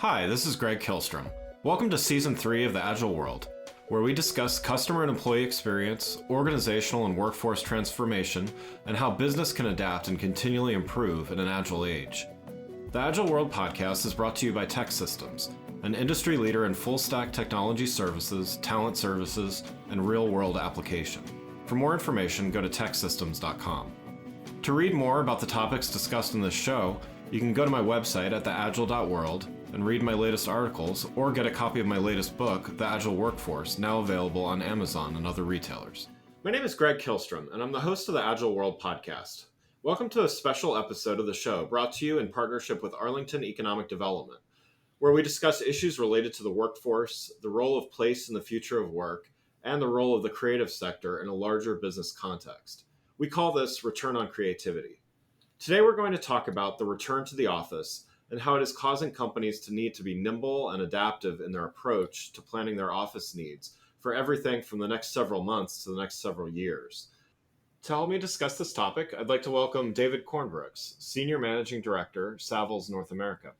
Hi, this is Greg Kilstrom. Welcome to Season 3 of the Agile World, where we discuss customer and employee experience, organizational and workforce transformation, and how business can adapt and continually improve in an agile age. The Agile World podcast is brought to you by TEKsystems, an industry leader in full-stack technology services, talent services, and real-world application. For more information, go to teksystems.com. To read more about the topics discussed in this show, you can go to my website at theagile.world and read my latest articles, or get a copy of my latest book, The Agile Workforce, now available on Amazon and other retailers. My name is Greg Kilstrom, and I'm the host of the Agile World podcast. Welcome to a special episode of the show brought to you in partnership with Arlington Economic Development, where we discuss issues related to the workforce, the role of place in the future of work, and the role of the creative sector in a larger business context. We call this Return on Creativity. Today we're going to talk about the return to the office and how it is causing companies to need to be nimble and adaptive in their approach to planning their office needs for everything from the next several months to the next several years. To help me discuss this topic, I'd like to welcome David Cornbrooks, Senior Managing Director, Savills North America.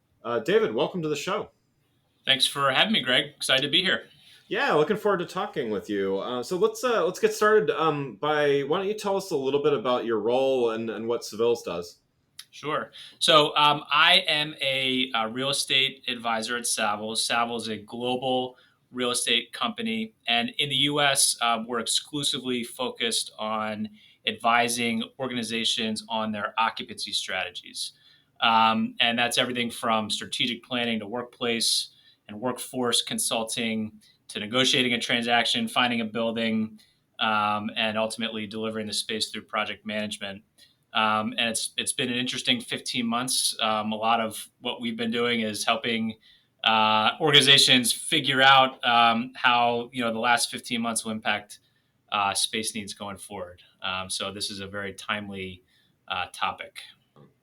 David, welcome to the show. Thanks for having me, Greg. Excited to be here. Yeah, looking forward to talking with you. So let's get started by, why don't you tell us a little bit about your role and what Savills does? Sure. So I am a real estate advisor at Savills. Savills is a global real estate company. And in the U.S., we're exclusively focused on advising organizations on their occupancy strategies. And that's everything from strategic planning to workplace and workforce consulting to negotiating a transaction, finding a building, and ultimately delivering the space through project management. And it's been an interesting 15 months. A lot of what we've been doing is helping organizations figure out how the last 15 months will impact space needs going forward. So this is a very timely topic.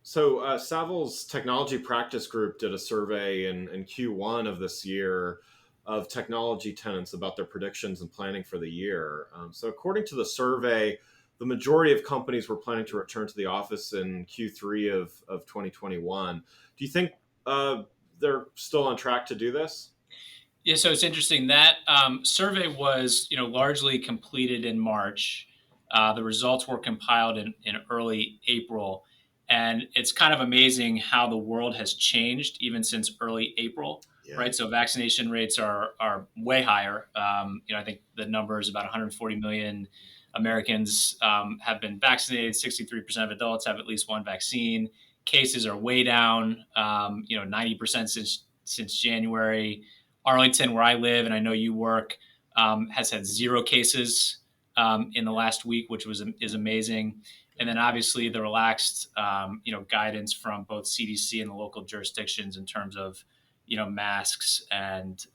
So Savills Technology Practice Group did a survey in Q1 of this year of technology tenants about their predictions and planning for the year. So according to the survey, the majority of companies were planning to return to the office in Q3 of 2021. Do you think they're still on track to do this? Yeah, so it's interesting. That survey was largely completed in March. The results were compiled in early April. And it's kind of amazing how the world has changed even since early April, right? So vaccination rates are way higher. I think the number is about 140 million Americans have been vaccinated. 63% of adults have at least one vaccine. Cases are way down, 90% since January. Arlington, where I live and I know you work, has had 0 cases in the last week, which is amazing. And then obviously the relaxed, guidance from both CDC and the local jurisdictions in terms of, masks and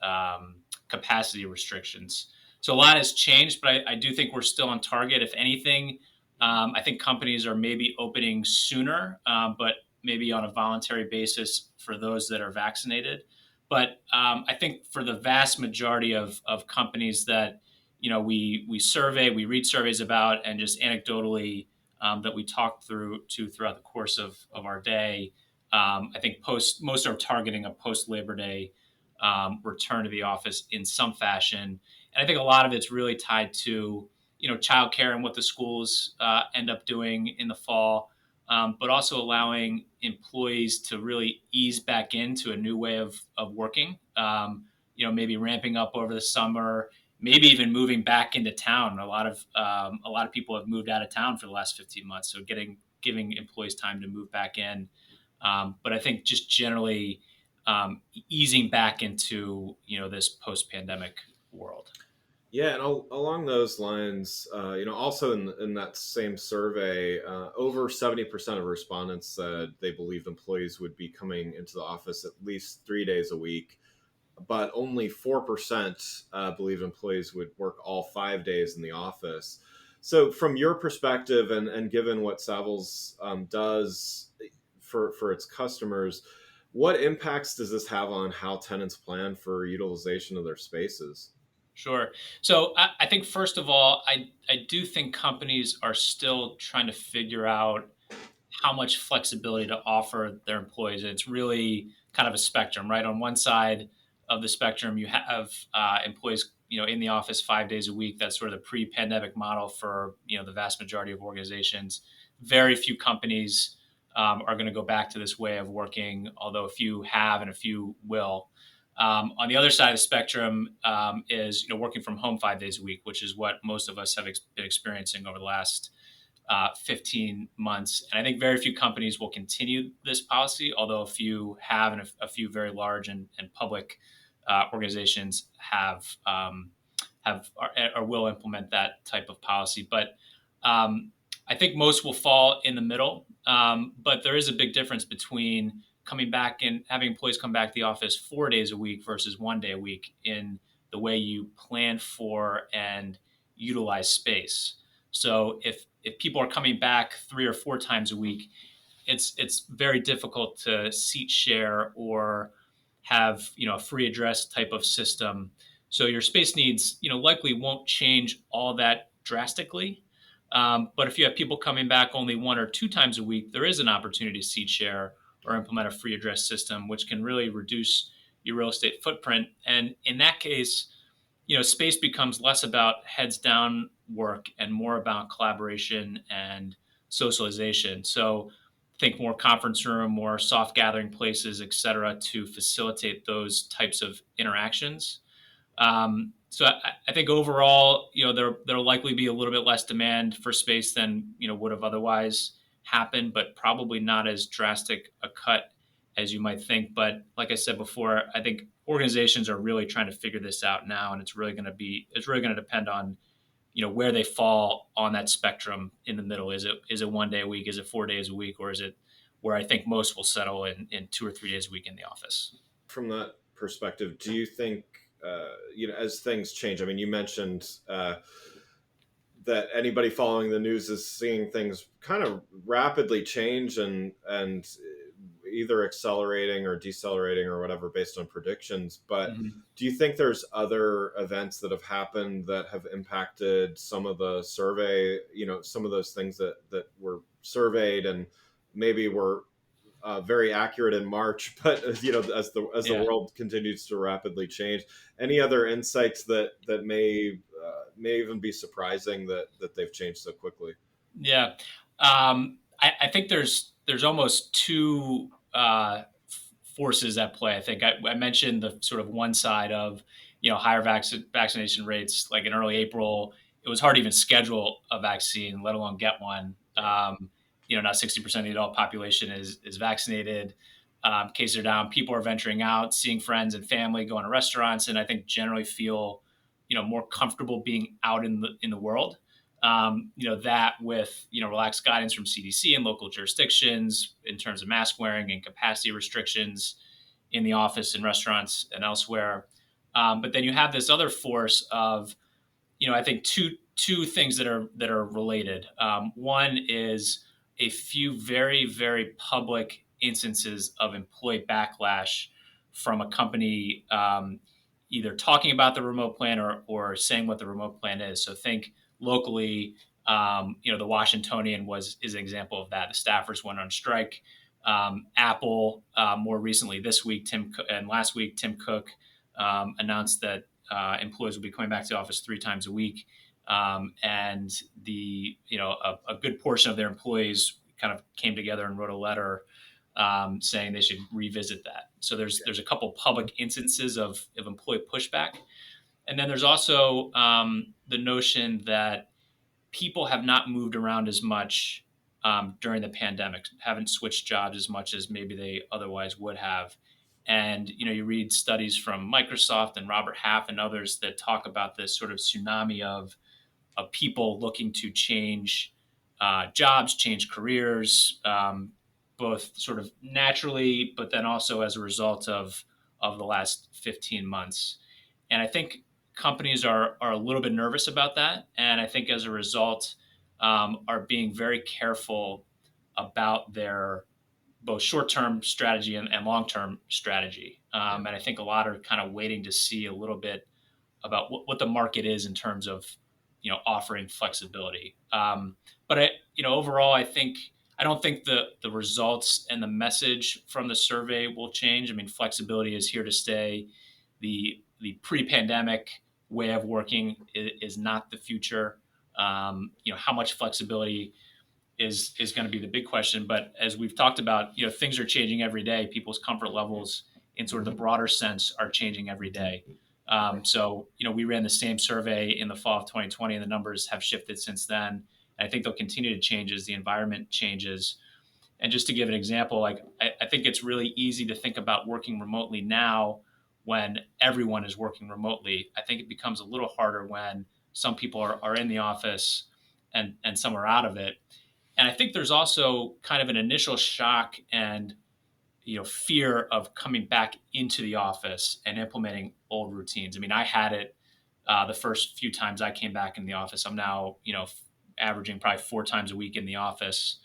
capacity restrictions. So a lot has changed, but I do think we're still on target. If anything, I think companies are maybe opening sooner, but maybe on a voluntary basis for those that are vaccinated. But I think for the vast majority of companies that we survey, we read surveys about, and just anecdotally that we talked throughout the course of our day, I think most are targeting a post Labor Day return to the office in some fashion. And I think a lot of it's really tied to, childcare and what the schools end up doing in the fall, but also allowing employees to really ease back into a new way of working. Maybe ramping up over the summer, maybe even moving back into town. A lot of people have moved out of town for the last 15 months, so giving employees time to move back in. But I think just generally easing back into this post-pandemic world. Yeah, and along those lines, also in that same survey, over 70% of respondents said they believed employees would be coming into the office at least 3 days a week, but only 4% believed employees would work all 5 days in the office. So from your perspective, and given what Savills does for its customers, what impacts does this have on how tenants plan for utilization of their spaces? Sure. So I think, first of all, I do think companies are still trying to figure out how much flexibility to offer their employees. It's really kind of a spectrum, right? On one side of the spectrum, you have employees, in the office 5 days a week. That's sort of the pre-pandemic model for the vast majority of organizations. Very few companies are going to go back to this way of working, although a few have and a few will. On the other side of the spectrum is working from home 5 days a week, which is what most of us have been experiencing over the last 15 months. And I think very few companies will continue this policy, although a few have, and a few very large and public organizations have or will implement that type of policy. But I think most will fall in the middle. But there is a big difference between coming back and having employees come back to the office 4 days a week versus 1 day a week in the way you plan for and utilize space. So if people are coming back 3 or 4 times a week, it's very difficult to seat share or have a free address type of system. So your space needs likely won't change all that drastically. But if you have people coming back only 1 or 2 times a week, there is an opportunity to seat share or implement a free address system, which can really reduce your real estate footprint. And in that case, space becomes less about heads down work and more about collaboration and socialization. So think more conference room, more soft gathering places, et cetera, to facilitate those types of interactions. So I think overall, there'll likely be a little bit less demand for space than would have otherwise happened, but probably not as drastic a cut as you might think. But like I said before, I think organizations are really trying to figure this out now, and it's really going to depend on where they fall on that spectrum in the middle. Is it 1 day a week? Is it 4 days a week? Or is it where I think most will settle in 2 or 3 days a week in the office? From that perspective, do you think, as things change, I mean, you mentioned that anybody following the news is seeing things kind of rapidly change and either accelerating or decelerating or whatever based on predictions. But do you think there's other events that have happened that have impacted some of the survey, some of those things that were surveyed and maybe were very accurate in March, but as the world continues to rapidly change, any other insights that may even be surprising that they've changed so quickly? Yeah. I think there's almost two forces at play. I think I mentioned the sort of one side of higher vaccination rates. Like in early April, it was hard to even schedule a vaccine, let alone get one. Now 60% of the adult population is vaccinated. Cases are down. People are venturing out, seeing friends and family, going to restaurants, and I think generally feel more comfortable being out in the world. That with relaxed guidance from CDC and local jurisdictions in terms of mask wearing and capacity restrictions in the office and restaurants and elsewhere. But then you have this other force of I think two things that are related. One is a few very, very public instances of employee backlash from a company either talking about the remote plan or saying what the remote plan is. So think locally, the Washingtonian is an example of that. The staffers went on strike. Apple, more recently this week, and last week, Tim Cook announced that employees will be coming back to the office 3 times a week. And a good portion of their employees kind of came together and wrote a letter saying they should revisit that. So there's a couple public instances of employee pushback. And then there's also the notion that people have not moved around as much during the pandemic, haven't switched jobs as much as maybe they otherwise would have. And you read studies from Microsoft and Robert Half and others that talk about this sort of tsunami of people looking to change jobs, change careers, both sort of naturally, but then also as a result of the last 15 months. And I think companies are a little bit nervous about that. And I think as a result, are being very careful about their both short-term strategy and long-term strategy. And I think a lot are kind of waiting to see a little bit about what the market is in terms of, offering flexibility. But overall, I think I don't think the results and the message from the survey will change. I mean, flexibility is here to stay. The pre-pandemic way of working is not the future. How much flexibility is going to be the big question. But as we've talked about, things are changing every day. People's comfort levels in sort of the broader sense are changing every day. We ran the same survey in the fall of 2020, and the numbers have shifted since then. And I think they'll continue to change as the environment changes. And just to give an example, like I think it's really easy to think about working remotely now when everyone is working remotely. I think it becomes a little harder when some people are in the office and some are out of it. And I think there's also kind of an initial shock and fear of coming back into the office and implementing old routines. I mean, I had it the first few times I came back in the office. I'm now averaging probably 4 times a week in the office.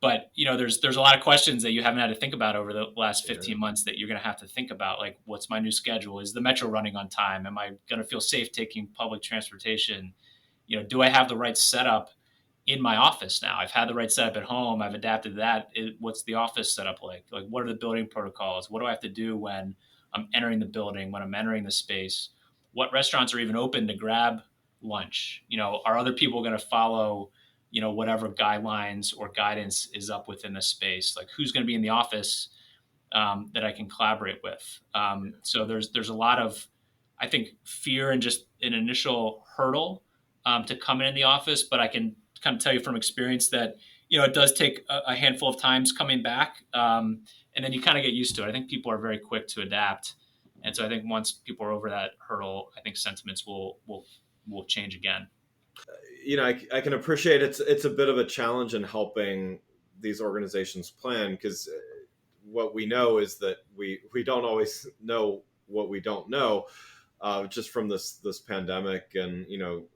But there's a lot of questions that you haven't had to think about over the last 15 months that you're going to have to think about. Like, what's my new schedule? Is the metro running on time? Am I going to feel safe taking public transportation? Do I have the right setup in my office now? I've had the right setup at home. I've adapted that. What's the office setup like? Like, what are the building protocols? What do I have to do when I'm entering the building, when I'm entering the space? What restaurants are even open to grab lunch? Are other people going to follow, whatever guidelines or guidance is up within the space? Like, who's going to be in the office that I can collaborate with? So there's a lot of, I think, fear and just an initial hurdle to come in the office, but I can kind of tell you from experience that it does take a handful of times coming back, and then you kind of get used to it. I think people are very quick to adapt, and so I think once people are over that hurdle, I think sentiments will change again. I can appreciate it's a bit of a challenge in helping these organizations plan, because what we know is that we don't always know what we don't know, just from this pandemic. And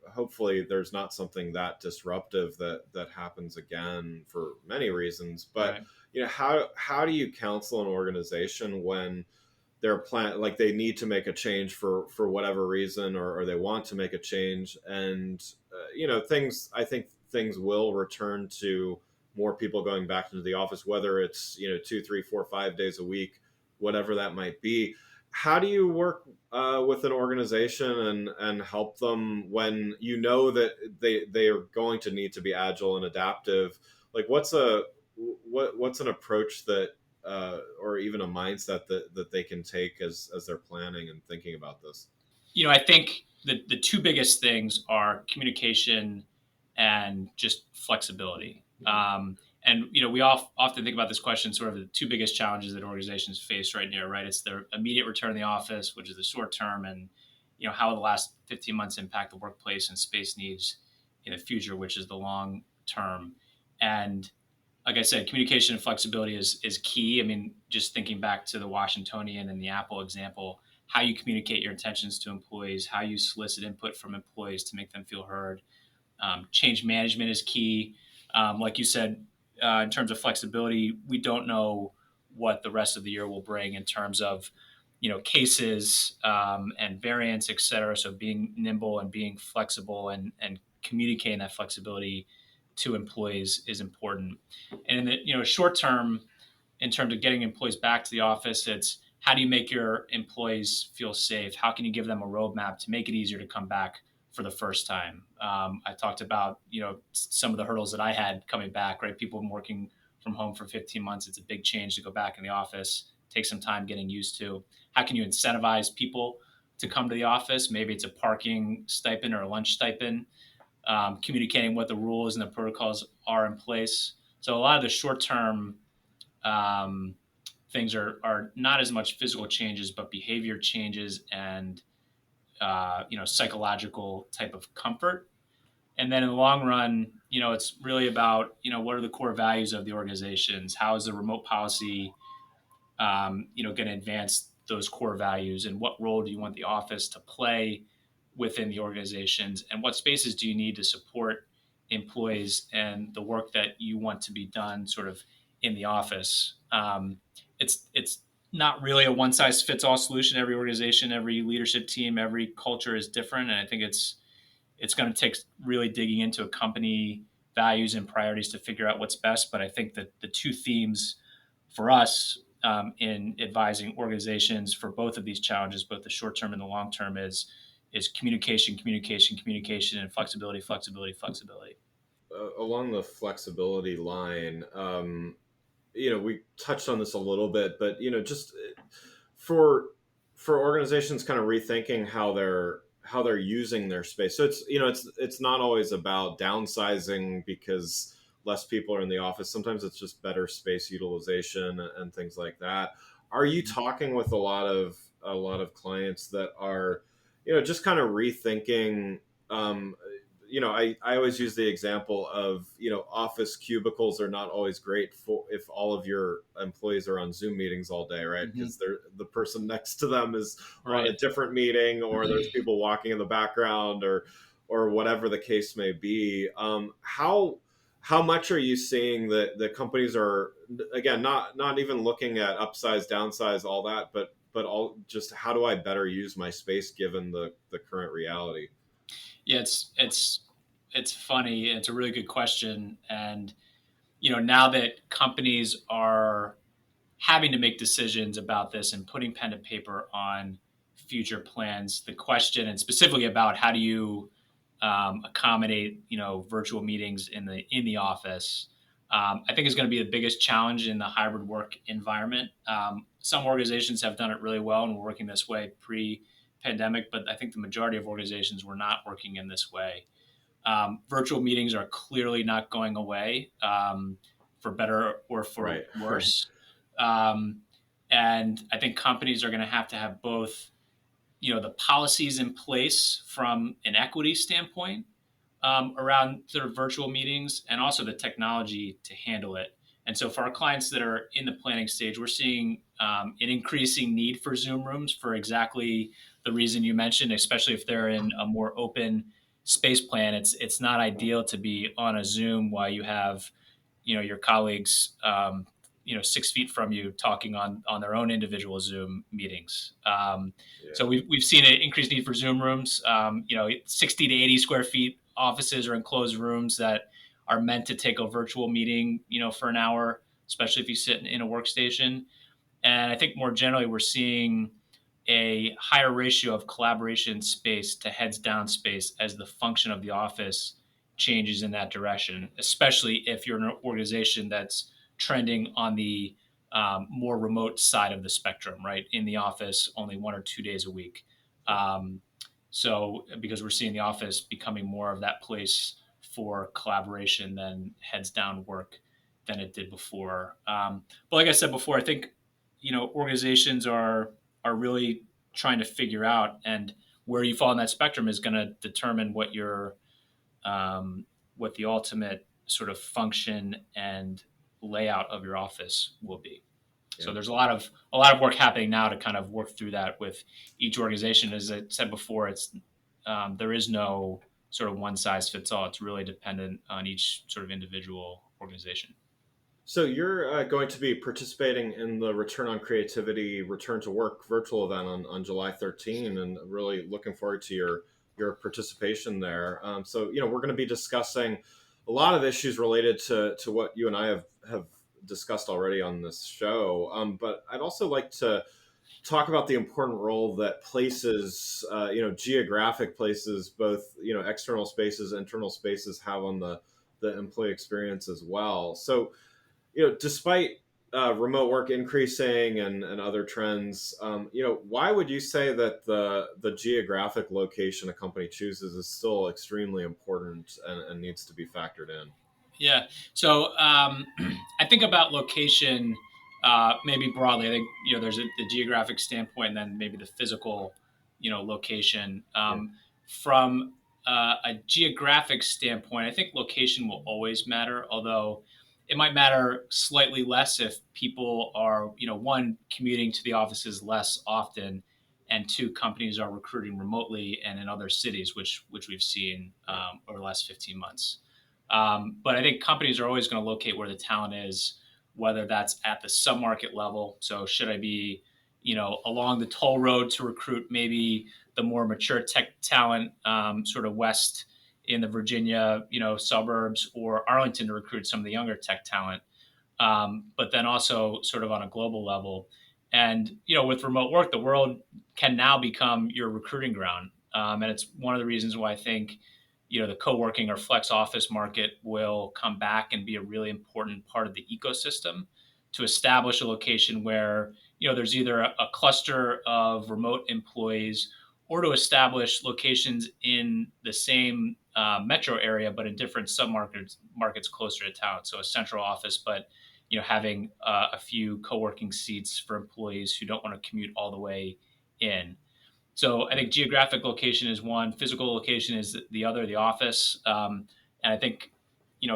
hopefully there's not something that disruptive that happens again for many reasons. But Right. how do you counsel an organization when they're like they need to make a change for whatever reason, or they want to make a change, and things, I think things will return to more people going back into the office, whether it's 2, 3, 4, 5 days a week, whatever that might be. How do you work with an organization and help them when that they are going to need to be agile and adaptive? Like, what's an approach that or even a mindset that they can take as they're planning and thinking about this? I think the two biggest things are communication and just flexibility. And we often think about this question, sort of the two biggest challenges that organizations face right now, right? It's their immediate return to the office, which is the short term, and how the last 15 months impact the workplace and space needs in the future, which is the long term. And like I said, communication and flexibility is key. I mean, just thinking back to the Washingtonian and the Apple example, how you communicate your intentions to employees, how you solicit input from employees to make them feel heard. Change management is key. Like you said, in terms of flexibility, we don't know what the rest of the year will bring in terms of, cases and variants, et cetera. So being nimble and being flexible and communicating that flexibility to employees is important. And in the short term, in terms of getting employees back to the office, it's how do you make your employees feel safe? How can you give them a roadmap to make it easier to come back for the first time? I talked about some of the hurdles that I had coming back. Right, people have been working from home for 15 months. It's a big change to go back in the office. Take some time getting used to. How can you incentivize people to come to the office? Maybe it's a parking stipend or a lunch stipend. Communicating what the rules and the protocols are in place. So a lot of the short-term things are not as much physical changes, but behavior changes and psychological type of comfort. And then in the long run, it's really about what are the core values of the organizations? How is the remote policy going to advance those core values, and what role do you want the office to play within the organizations, and what spaces do you need to support employees and the work that you want to be done sort of in the office. It's not really a one size fits all solution. Every organization, every leadership team, every culture is different, and I think it's going to take really digging into a company values and priorities to figure out what's best. But I think that the two themes for us in advising organizations for both of these challenges, both the short term and the long term, is communication, communication, communication, and flexibility, flexibility, flexibility. Along the flexibility line, we touched on this a little bit, but just for organizations kind of rethinking how they're using their space. So it's not always about downsizing because less people are in the office. Sometimes it's just better space utilization and things like that. Are you talking with a lot of clients that are just kind of rethinking? I always use the example of, office cubicles are not always great for if all of your employees are on Zoom meetings all day, right? Mm-hmm. Because the person next to them is on a Right. different meeting, or there's people walking in the background, or whatever the case may be. How much are you seeing that the companies are, again, not even looking at upsize, downsize, all that, but all just how do I better use my space given the current reality? Yeah, it's funny. It's a really good question, and now that companies are having to make decisions about this and putting pen to paper on future plans, the question, and specifically about how do you accommodate virtual meetings in the office, I think is going to be the biggest challenge in the hybrid work environment. Some organizations have done it really well and were working this way pre-pandemic, but I think the majority of organizations were not working in this way. Virtual meetings are clearly not going away, for better or for Right. Right. worse. Um, and I think companies are going to have both, the policies in place from an equity standpoint around sort of virtual meetings, and also the technology to handle it. And so for our clients that are in the planning stage, we're seeing an increasing need for Zoom rooms for exactly the reason you mentioned, especially if they're in a more open space plan. It's not ideal to be on a Zoom while you have your colleagues 6 feet from you talking on their own individual Zoom meetings. So Yeah. we've seen an increased need for Zoom rooms. 60 to 80 square feet offices or enclosed rooms that are meant to take a virtual meeting, for an hour, especially if you sit in a workstation. And I think more generally, we're seeing a higher ratio of collaboration space to heads down space as the function of the office changes in that direction, especially if you're an organization that's trending on the more remote side of the spectrum, right? In the office only 1 or 2 days a week. So, because we're seeing the office becoming more of that place for collaboration than heads down work than it did before. But like I said before, I think organizations are really trying to figure out, and where you fall in that spectrum is going to determine what the ultimate sort of function and layout of your office will be. So Yeah. there's a lot of work happening now to kind of work through that with each organization. As I said before, there is no sort of one size fits all. It's really dependent on each sort of individual organization. So you're going to be participating in the Return on Creativity Return to Work virtual event on July 13, and really looking forward to your participation there. So we're going to be discussing a lot of issues related to what you and I have discussed already on this show. But I'd also like to talk about the important role that places, geographic places, both external spaces, internal spaces, have on the employee experience as well. So despite remote work increasing and other trends, why would you say that the geographic location a company chooses is still extremely important and needs to be factored in? Yeah. So I think about location maybe broadly. I think there's the geographic standpoint, and then maybe the physical location. Yeah. From a geographic standpoint, I think location will always matter, although it might matter slightly less if people are one, commuting to the offices less often, and two, companies are recruiting remotely and in other cities, which we've seen Yeah. over the last 15 months. But I think companies are always going to locate where the talent is, whether that's at the sub-market level. So should I be, along the toll road to recruit maybe the more mature tech talent, sort of west in the Virginia, suburbs or Arlington to recruit some of the younger tech talent. But then also sort of on a global level. And with remote work, the world can now become your recruiting ground, and it's one of the reasons why I think the co-working or flex office market will come back and be a really important part of the ecosystem to establish a location where there's either a cluster of remote employees or to establish locations in the same metro area but in different markets closer to town. So a central office, but having a few co-working seats for employees who don't want to commute all the way in. So I think geographic location is one, physical location is the other, the office. And I think,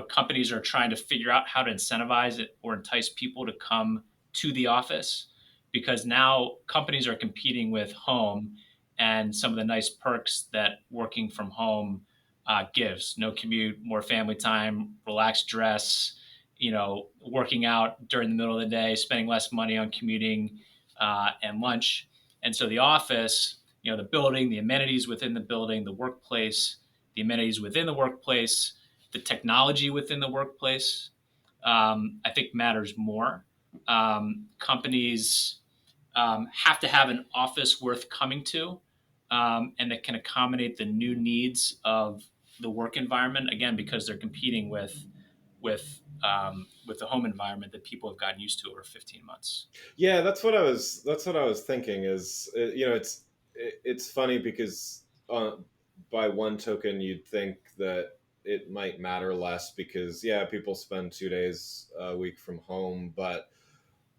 companies are trying to figure out how to incentivize it or entice people to come to the office, because now companies are competing with home and some of the nice perks that working from home gives. No commute, more family time, relaxed dress, working out during the middle of the day, spending less money on commuting and lunch. And so the office, the building, the amenities within the building, the workplace, the amenities within the workplace, the technology within the workplace, I think matters more. Companies have to have an office worth coming to, and that can accommodate the new needs of the work environment. Again, because they're competing with the home environment that people have gotten used to over 15 months. Yeah, that's what I was thinking. Is it's funny because by one token you'd think that it might matter less because yeah, people spend 2 days a week from home, but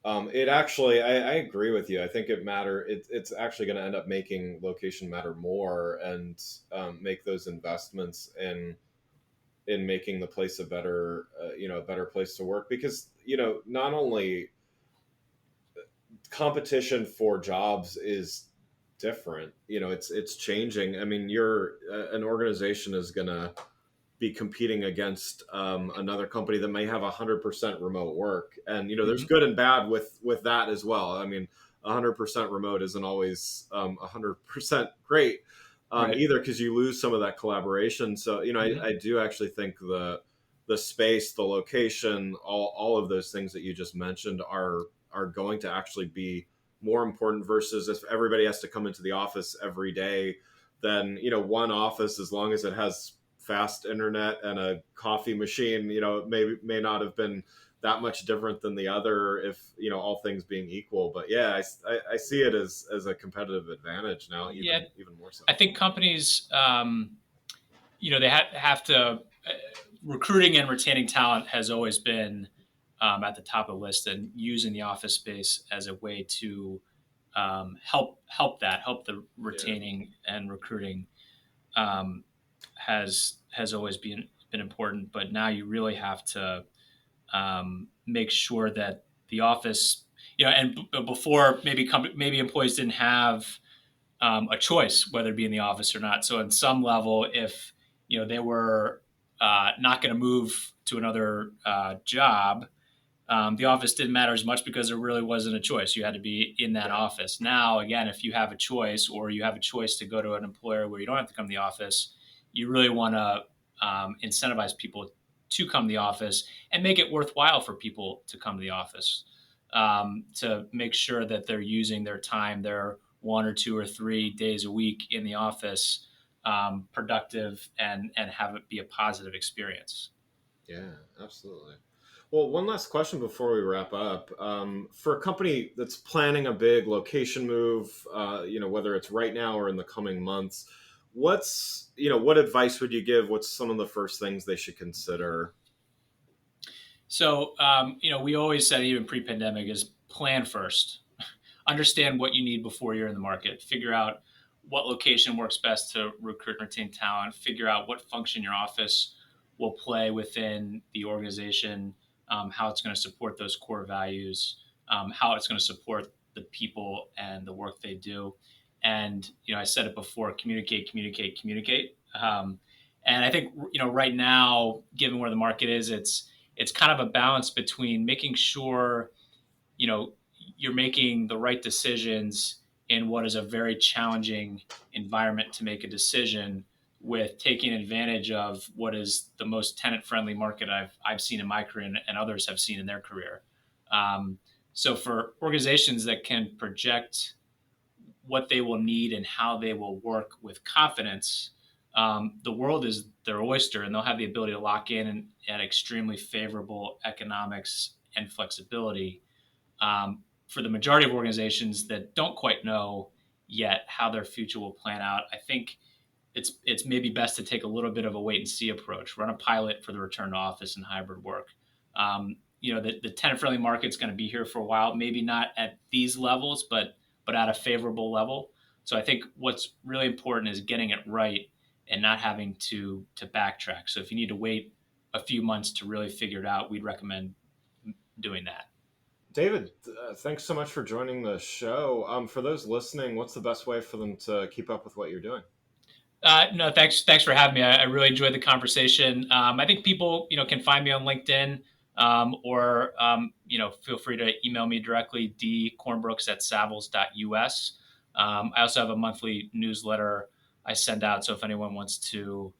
it actually, I agree with you. I think it's actually going to end up making location matter more, and make those investments in making the place a better, a better place to work, because not only competition for jobs is different, it's changing. I mean, an organization is going to be competing against another company that may have 100% remote work, and there's Mm-hmm. good and bad with that as well. I mean, 100% remote isn't always 100% great, Right. either, because you lose some of that collaboration. So Mm-hmm. I do actually think the space, the location, all of those things that you just mentioned are going to actually be more important, versus if everybody has to come into the office every day, then one office, as long as it has fast internet and a coffee machine, it may not have been that much different than the other, if all things being equal. But yeah, I see it as a competitive advantage now, Yeah, even more so. I think companies, they have to. Recruiting and retaining talent has always been at the top of the list, and using the office space as a way to help the Yeah. retaining and recruiting um, has always been important. But now you really have to make sure that the office, and before maybe employees didn't have a choice whether to be in the office or not. So, on some level, if they were not going to move to another job, the office didn't matter as much because there really wasn't a choice. You had to be in that Yeah. office. Now, again, if you have a choice, or you have a choice to go to an employer where you don't have to come to the office, you really want to incentivize people to come to the office and make it worthwhile for people to come to the office, to make sure that they're using their time, their 1 or 2 or 3 days a week in the office, productive, and have it be a positive experience. Yeah, absolutely. Well, one last question before we wrap up. For a company that's planning a big location move, whether it's right now or in the coming months, what advice would you give? What's some of the first things they should consider? So, we always said, even pre-pandemic, is plan first. Understand what you need before you're in the market. Figure out what location works best to recruit and retain talent. Figure out what function your office will play within the organization, how it's going to support those core values, how it's going to support the people and the work they do. And I said it before: communicate, communicate, communicate. And I think right now, given where the market is, it's kind of a balance between making sure you know you're making the right decisions in what is a very challenging environment to make a decision, with taking advantage of what is the most tenant-friendly market I've seen in my career and others have seen in their career. So for organizations that can project what they will need and how they will work with confidence, the world is their oyster, and they'll have the ability to lock in at extremely favorable economics and flexibility. For the majority of organizations that don't quite know yet how their future will plan out, I think it's maybe best to take a little bit of a wait and see approach. Run a pilot for the return to office and hybrid work. The tenant friendly market's going to be here for a while. Maybe not at these levels, but at a favorable level. So I think what's really important is getting it right and not having to backtrack. So if you need to wait a few months to really figure it out, we'd recommend doing that. David, thanks so much for joining the show. For those listening, what's the best way for them to keep up with what you're doing? No, thanks for having me. I really enjoyed the conversation. I think people, can find me on LinkedIn, or feel free to email me directly, dcornbrooks@savills.us. I also have a monthly newsletter I send out, so if anyone wants to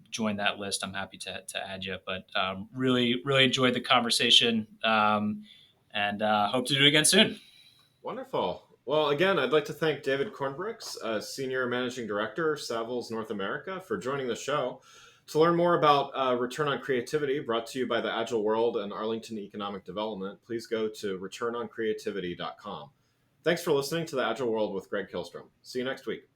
join that list, I'm happy to add you. But really enjoyed the conversation, and hope to do it again soon. Wonderful. Well, again, I'd like to thank David Cornbrooks, Senior Managing Director, Savills North America, for joining the show. To learn more about Return on Creativity, brought to you by the Agile World and Arlington Economic Development, please go to returnoncreativity.com. Thanks for listening to the Agile World with Greg Kihlstrom. See you next week.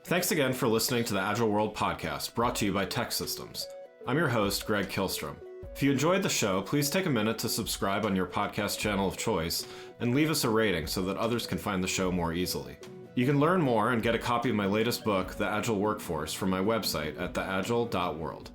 Thanks again for listening to the Agile World podcast, brought to you by Tech Systems. I'm your host, Greg Kihlstrom. If you enjoyed the show, please take a minute to subscribe on your podcast channel of choice and leave us a rating so that others can find the show more easily. You can learn more and get a copy of my latest book, The Agile Workforce, from my website at theagile.world.